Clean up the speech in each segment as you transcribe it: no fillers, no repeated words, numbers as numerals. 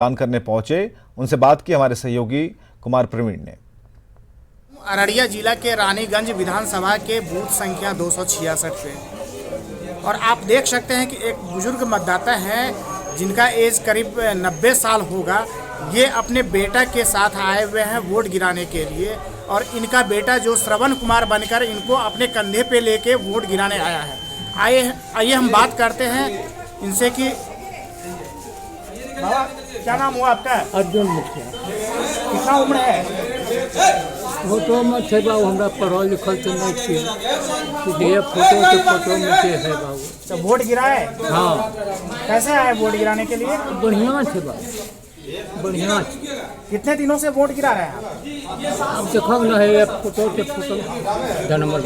दान करने पहुंचे, उनसे बात की हमारे सहयोगी कुमार प्रवीण ने। अररिया जिला के रानीगंज विधानसभा के बूथ संख्या 266 पे और आप देख सकते हैं कि एक बुजुर्ग मतदाता हैं जिनका एज करीब 90 साल होगा। ये अपने बेटा के साथ आए हुए हैं वोट गिराने के लिए और इनका बेटा जो श्रवण कुमार बनकर इनको अपने कंधे पे लेके वोट गिराने आया है। आइए हम बात करते हैं इनसे कि बाबा क्या नाम हुआ आपका? अर्जुन मुखिया। कितना उम्र है? फोटो में थे बाबू, हमरा पढ़ल लिखल तो नहीं थी, सीधे फोटो में थे है बाबू। तो वोट गिराए? हाँ, कैसे आए वोट गिराने के लिए? बढ़िया थे बाबू, बढ़िया। कितने दिनों से वोट गिरा रहे हैं आप? अब देखो न है फोटो के फोटो जनमर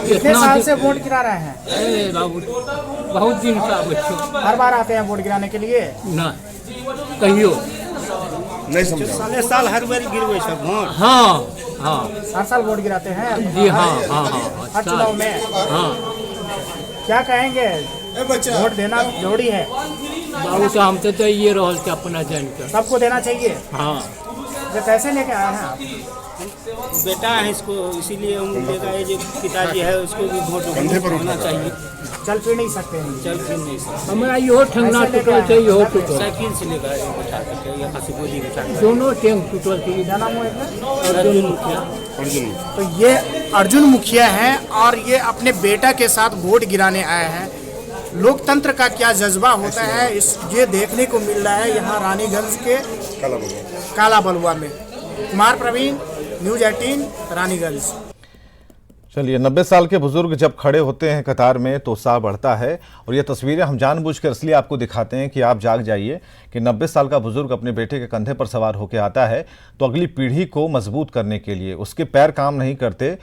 कितने साल से वोट गिरा रहे हैं? अरे बाबू बहुत दिन से आवे छो। हर बार आते हैं वोट गिराने के लिए? ना कहियो नहीं समझा। साल हर बार गिरवे सब वोट। हाँ हाँ हर साल वोट गिराते हैं जी, हाँ हाँ हाँ हर चुनाव में? हाँ। क्या कहेंगे, वोट देना जरूरी है? बाबू तो हम तो ये रहल के अपना जान कर सबको देना चाहिए। हाँ। तो कैसे लेके आए हैं आप? बेटा है इसको, इसीलिए हम देखा है जो पिताजी है उसको भी वोट होना चाहिए। चल फिर नहीं सकते हैं? चल फिर नहीं सकते। हमारा यो ठंगना टूटल से यो टूटल, साइकिल से लेकर बैठा करके यहाँ से गोदी बैठा कर। दोनों टैंक टूटल थी। क्या नाम हुआ इनका? अर्जुन मुखिया। अर्जुन तो ये अर्जुन मुखिया हैं और ये अपने बेटा के साथ वोट गिराने आए हैं। लोकतंत्र का क्या जज्बा होता है ये देखने को मिल रहा है यहाँ रानीगंज के काला बलुआ में। कुमार प्रवीण, न्यूज़ 18 रानीगंज। चलिए, 90 साल के बुजुर्ग जब खड़े होते हैं कतार में तो उत्साह बढ़ता है और ये तस्वीरें हम जानबूझकर इसलिए आपको दिखाते हैं कि आप जाग जाइए कि 90 साल का बुजुर्ग अपने बेटे के कंधे पर सवार होकर आता है तो अगली पीढ़ी को मजबूत करने के लिए उसके पैर काम नहीं करते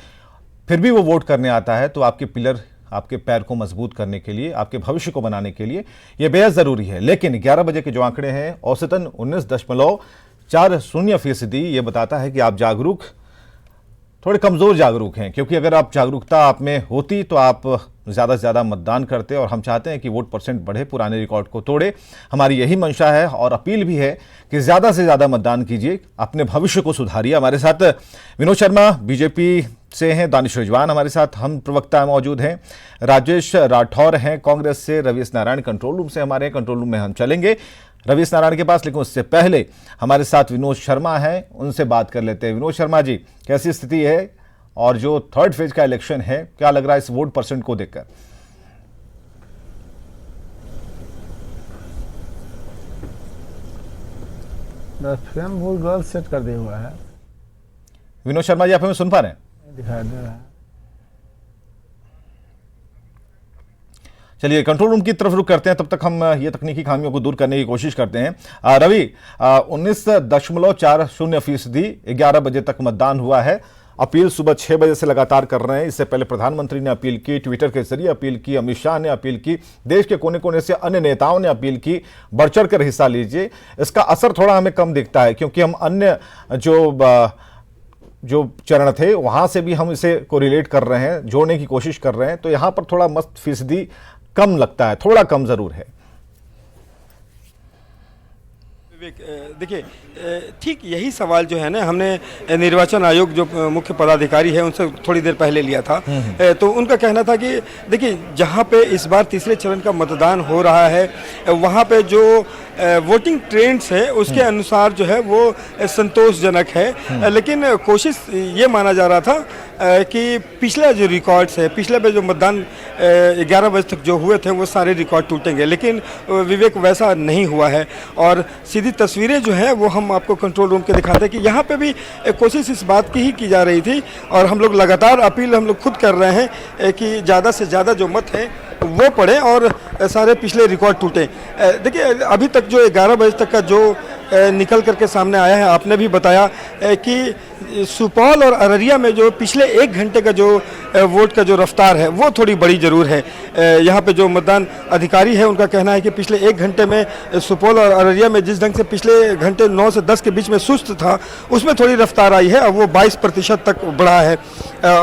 फिर भी वो वोट करने आता है, तो आपके पिलर आपके पैर को मजबूत करने के लिए, आपके भविष्य को बनाने के लिए ये बेहद ज़रूरी है। लेकिन 11 बजे के जो आंकड़े हैं औसतन 19.40% ये बताता है कि आप जागरूक, थोड़े कमज़ोर जागरूक हैं, क्योंकि अगर आप जागरूकता आप में होती तो आप ज़्यादा से ज़्यादा मतदान करते और हम चाहते हैं कि वोट परसेंट बढ़े, पुराने रिकॉर्ड को तोड़े। हमारी यही मंशा है और अपील भी है कि ज़्यादा से ज़्यादा मतदान कीजिए, अपने भविष्य को सुधारिए। हमारे साथ विनोद शर्मा बीजेपी से हैं, दानिश रिजवान हमारे साथ हम प्रवक्ता मौजूद हैं, राजेश राठौर हैं कांग्रेस से, रवीश नारायण कंट्रोल रूम से हमारे कंट्रोल रूम में हम चलेंगे रवीश नारायण के पास, लेकिन उससे पहले हमारे साथ विनोद शर्मा हैं, उनसे बात कर लेते हैं। विनोद शर्मा जी, कैसी स्थिति है और जो थर्ड फेज का इलेक्शन है क्या लग रहा है इस वोट परसेंट को देखकर? फ्रेम भूल गलत सेट कर दिया हुआ है। विनोद शर्मा जी, आप हमें सुन पा रहे हैं? दिखाई दे रहा है। चलिए कंट्रोल रूम की तरफ रुख करते हैं, तब तक हम ये तकनीकी खामियों को दूर करने की कोशिश करते हैं। रवि, 19.40% 11 बजे तक मतदान हुआ है। अपील सुबह 6 बजे से लगातार कर रहे हैं। इससे पहले प्रधानमंत्री ने अपील की, ट्विटर के जरिए अपील की, अमित शाह ने अपील की, देश के कोने कोने से अन्य नेताओं ने अपील की, बढ़ चढ़ कर हिस्सा लीजिए। इसका असर थोड़ा हमें कम दिखता है क्योंकि हम अन्य जो चरण थे वहां से भी हम इसे को रिलेट कर रहे हैं, जोड़ने की कोशिश कर रहे हैं, तो यहां पर थोड़ा मस्त फीसदी कम लगता है, थोड़ा कम जरूर है। देखिए, ठीक यही सवाल जो है ना हमने निर्वाचन आयोग जो मुख्य पदाधिकारी है उनसे थोड़ी देर पहले लिया था। तो उनका कहना था कि देखिए जहां पे इस बार तीसरे चरण का मतदान हो रहा है वहां पे जो वोटिंग ट्रेंड्स है उसके अनुसार जो है वो संतोषजनक है, लेकिन कोशिश ये माना जा रहा था कि पिछला जो रिकॉर्ड्स है, पिछले पे जो मतदान 11 बजे तक जो हुए थे वो सारे रिकॉर्ड टूटेंगे, लेकिन विवेक वैसा नहीं हुआ है। और सीधी तस्वीरें जो हैं वो हम आपको कंट्रोल रूम के दिखाते हैं कि यहाँ पे भी कोशिश इस बात की ही की जा रही थी और हम लोग लगातार अपील हम लोग खुद कर रहे हैं कि ज़्यादा से ज़्यादा जो मत है वो पड़े और सारे पिछले रिकॉर्ड टूटे। देखिए अभी तक जो 11 बजे तक का जो निकल करके सामने आया है, आपने भी बताया कि सुपौल और अररिया में जो पिछले 1 घंटे का जो वोट का जो रफ्तार है वो थोड़ी बड़ी ज़रूर है। यहाँ पे जो मतदान अधिकारी है उनका कहना है कि पिछले 1 घंटे में सुपौल और अररिया में जिस ढंग से पिछले घंटे 9 से 10 के बीच में सुस्त था, उसमें थोड़ी रफ्तार आई है। अब वो 22% तक बढ़ा है।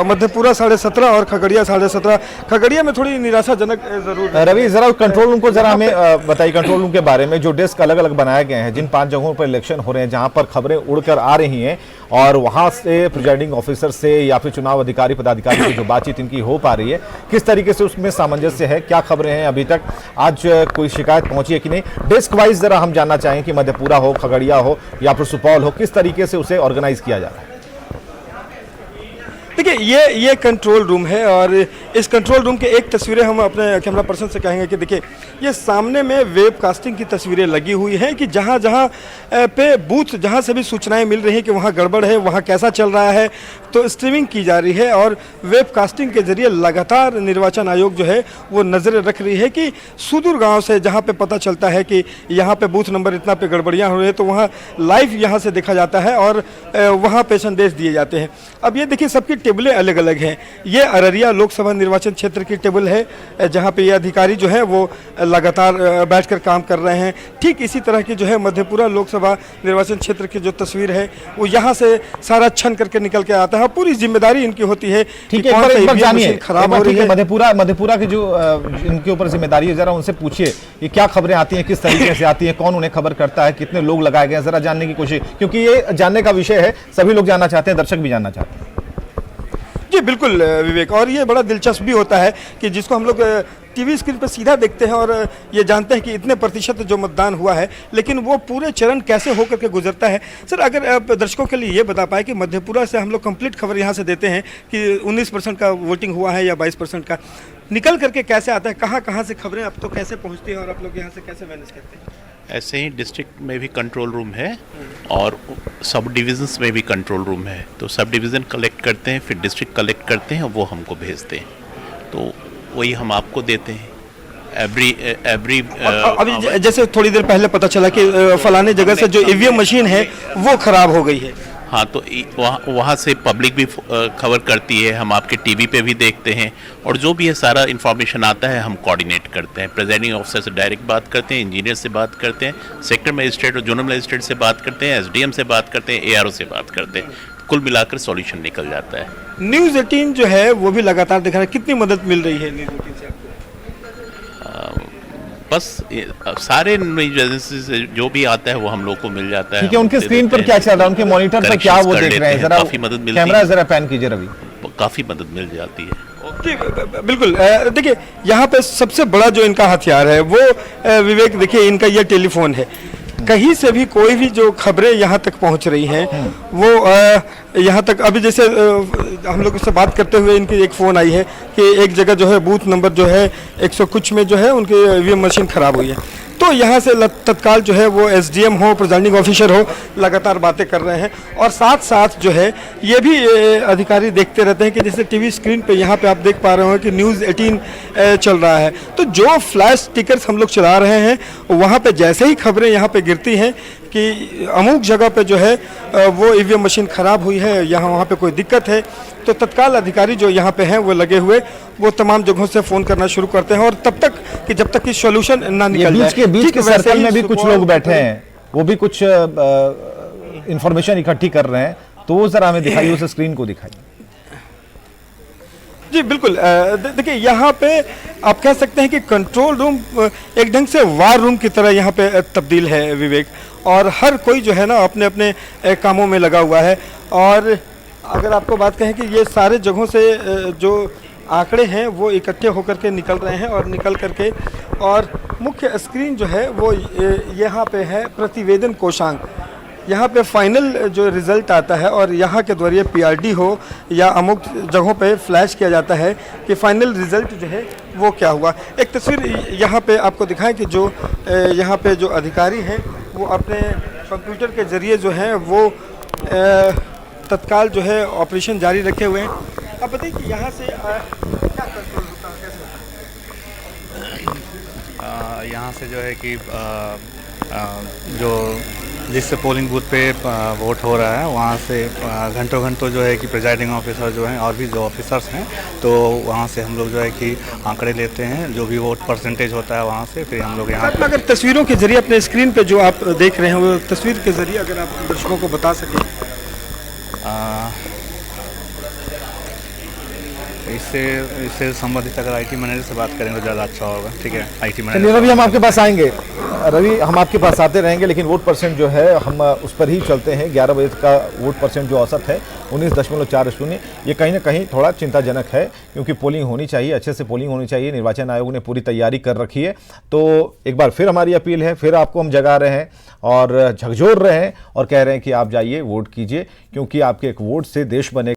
मधेपुरा 17.5 और खगड़िया 17.5। खगड़िया में थोड़ी निराशाजनक ज़रूर है। रवि, जरा कंट्रोल रूम को जरा हमें बताइए, कंट्रोल रूम के बारे में। जो डेस्क अलग अलग बनाए गए हैं, जिन 5 जगहों पर इलेक्शन हो रहे हैं, जहां पर खबरें उड़कर आ रही हैं और वहां से प्रिजाइडिंग ऑफिसर से या फिर चुनाव अधिकारी पदाधिकारी से जो बातचीत इनकी हो पा रही है, किस तरीके से उसमें सामंजस्य है, क्या खबरें हैं अभी तक, आज कोई शिकायत पहुंची है कि नहीं? डेस्क वाइज जरा हम जानना चाहें कि मधेपुरा हो, खगड़िया हो या फिर सुपौल हो, किस तरीके से उसे ऑर्गेनाइज किया जा रहा है? देखिए, ये कंट्रोल रूम है और इस कंट्रोल रूम के एक तस्वीरें हम अपने कैमरा पर्सन से कहेंगे कि देखिए, ये सामने में वेब कास्टिंग की तस्वीरें लगी हुई हैं कि जहाँ जहाँ पे बूथ, जहाँ से भी सूचनाएं मिल रही हैं कि वहाँ गड़बड़ है, वहाँ कैसा चल रहा है, तो स्ट्रीमिंग की जा रही है और वेब कास्टिंग के जरिए लगातार निर्वाचन आयोग जो है वो नज़रें रख रही है कि सुदूर गाँव से जहाँ पे पता चलता है कि यहाँ पे बूथ नंबर इतना पे गड़बड़ियाँ हो रही है, तो वहाँ लाइव यहाँ से देखा जाता है और वहाँ पे संदेश दिए जाते हैं। अब ये देखिए, सबकी टेबलें अलग अलग हैं। ये अररिया लोकसभा निर्वाचन क्षेत्र की टेबल है जहाँ पे ये अधिकारी जो है वो लगातार बैठकर काम कर रहे हैं। ठीक इसी तरह की जो है मधेपुरा लोकसभा निर्वाचन क्षेत्र की जो तस्वीर है वो यहाँ से सारा छन करके निकल के आता है। पूरी जिम्मेदारी इनकी होती है। ठीक है, एक बार जानिए, खराब हो रही है मधेपुरा की जो इनके ऊपर जिम्मेदारी है, जरा उनसे पूछिए ये क्या खबरें आती हैं, किस तरीके से आती हैं, कौन उन्हें खबर करता है, कितने लोग लगाए गए हैं, जरा जानने की कोशिश, क्योंकि ये जानने का विषय है, सभी लोग जानना चाहते हैं, दर्शक भी जानना चाहते हैं। जी बिल्कुल विवेक, और ये बड़ा दिलचस्प भी होता है कि जिसको हम लोग टीवी स्क्रीन पर सीधा देखते हैं और ये जानते हैं कि इतने प्रतिशत जो मतदान हुआ है, लेकिन वो पूरे चरण कैसे होकर के गुजरता है। सर, अगर आप दर्शकों के लिए ये बता पाए कि मधेपुरा से हम लोग कंप्लीट खबर यहाँ से देते हैं कि 19% का वोटिंग हुआ है या 22% का, निकल करके कैसे आता है, कहाँ कहाँ से खबरें अब तो कैसे पहुँचती हैं और आप लोग यहाँ से कैसे मैनेज करते हैं? ऐसे ही डिस्ट्रिक्ट में भी कंट्रोल रूम है और सब डिविजन्स में भी कंट्रोल रूम है। तो सब डिवीज़न कलेक्ट करते हैं, फिर डिस्ट्रिक्ट कलेक्ट करते हैं, वो हमको भेजते हैं, तो वही हम आपको देते हैं। एवरी अभी जैसे थोड़ी देर पहले पता चला कि फलाने जगह से जो ईवीएम मशीन है वो खराब हो गई है। हाँ, तो वहाँ से पब्लिक भी खबर करती है, हम आपके टीवी पे भी देखते हैं और जो भी है सारा इन्फॉर्मेशन आता है हम कोऑर्डिनेट करते हैं। प्रेजाइडिंग ऑफिसर से डायरेक्ट बात करते हैं, इंजीनियर से बात करते हैं, सेक्टर मजिस्ट्रेट और जोनल मजिस्ट्रेट से बात करते हैं, एसडीएम से बात करते हैं, एआरओ से बात करते हैं, कुल मिलाकर सॉल्यूशन निकल जाता है। न्यूज़ 18 जो है वो भी लगातार दिखा रहा है, कितनी मदद मिल रही है न्यूज़ 18 से आपको? बस सारे न्यूज़ एजेंसी से जो भी आता है वो हम लोग को मिल जाता है। ठीक है, उनके स्क्रीन पर क्या चल रहा है, उनके मॉनिटर पर क्या वो देख रहे हैं, जरा काफी मदद मिलती है। कैमरा जरा पैन कीजिए रवि। काफ़ी मदद मिल जाती है। जी बिल्कुल, देखिए यहाँ पे सबसे बड़ा जो इनका हथियार है वो विवेक, देखिए इनका ये टेलीफोन है। कहीं से भी कोई भी जो खबरें यहाँ तक पहुँच रही हैं वो यहाँ तक, अभी जैसे हम लोग उससे बात करते हुए इनकी एक फ़ोन आई है कि एक जगह जो है बूथ नंबर जो है 100 कुछ में जो है उनकी ईवीएम मशीन ख़राब हुई है, तो यहाँ से तत्काल जो है वो एसडीएम हो, प्रिजाइडिंग ऑफिसर हो, लगातार बातें कर रहे हैं। और साथ साथ जो है ये भी अधिकारी देखते रहते हैं कि जैसे टीवी स्क्रीन पे यहाँ पे आप देख पा रहे हो कि न्यूज़ 18 चल रहा है, तो जो फ्लैश स्टिकर्स हम लोग चला रहे हैं वहाँ पे जैसे ही खबरें यहाँ पे गिरती हैं कि अमुक जगह पे जो है वो ईवीएम मशीन ख़राब हुई है, यहाँ वहाँ पे कोई दिक्कत है, तो तत्काल अधिकारी जो यहाँ पे हैं वो लगे हुए वो तमाम जगहों से फ़ोन करना शुरू करते हैं और तब तक कि जब तक कि सॉल्यूशन ना निकल जाए। बीच के सर्कल में भी कुछ लोग बैठे हैं, वो भी कुछ इंफॉर्मेशन इकट्ठी कर रहे हैं, तो वो जरा हमें दिखाइए, उस स्क्रीन को दिखाइए। जी बिल्कुल, देखिए यहाँ पे आप कह सकते हैं कि कंट्रोल रूम एक ढंग से वार रूम की तरह यहाँ पे तब्दील है विवेक, और हर कोई जो है ना अपने अपने कामों में लगा हुआ है। और अगर आपको बात कहें कि ये सारे जगहों से जो आंकड़े हैं वो इकट्ठे होकर के निकल रहे हैं और निकल करके, और मुख्य स्क्रीन जो है वो यहाँ पे है प्रतिवेदन कोषांक, यहाँ पे फाइनल जो रिज़ल्ट आता है और यहाँ के द्वारा पीआरडी हो या अमुक जगहों पे फ्लैश किया जाता है कि फाइनल रिज़ल्ट जो है वो क्या हुआ। एक तस्वीर यहाँ पे आपको दिखाएं कि जो यहाँ पे जो अधिकारी हैं वो अपने कंप्यूटर के ज़रिए जो है वो तत्काल जो है ऑपरेशन जारी रखे हुए हैं। अब बताइए कि यहाँ से क्या कंट्रोल होता है, कैसे होता है? यहाँ से जो है कि जो जिससे पोलिंग बूथ पे वोट हो रहा है वहाँ से घंटों घंटों जो है कि प्रिजाइडिंग ऑफिसर जो हैं और भी जो ऑफिसर्स हैं तो वहाँ से हम लोग जो है कि आंकड़े लेते हैं, जो भी वोट परसेंटेज होता है वहाँ से, फिर हम लोग यहाँ अगर तस्वीरों के जरिए अपने स्क्रीन पे जो आप देख रहे हैं वो तस्वीर के जरिए अगर आप दर्शकों को बता सकें। इससे संबंधित अगर आईटी मैनेजर से बात करें तो ज़्यादा अच्छा होगा। ठीक है, आईटी चलिए मैनेजर। रवि, हम आपके पास आएंगे। रवि, हम आपके पास आते रहेंगे, लेकिन वोट परसेंट जो है हम उस पर ही चलते हैं। 11 बजे का वोट परसेंट जो औसत है 19.40, ये कहीं ना कहीं थोड़ा चिंताजनक है, क्योंकि पोलिंग होनी चाहिए, अच्छे से पोलिंग होनी चाहिए। निर्वाचन आयोग ने पूरी तैयारी कर रखी है। तो एक बार फिर हमारी अपील है, फिर आपको हम जगा रहे हैं और झकझोर रहे हैं और कह रहे हैं कि आप जाइए वोट कीजिए, क्योंकि आपके एक वोट से देश बने।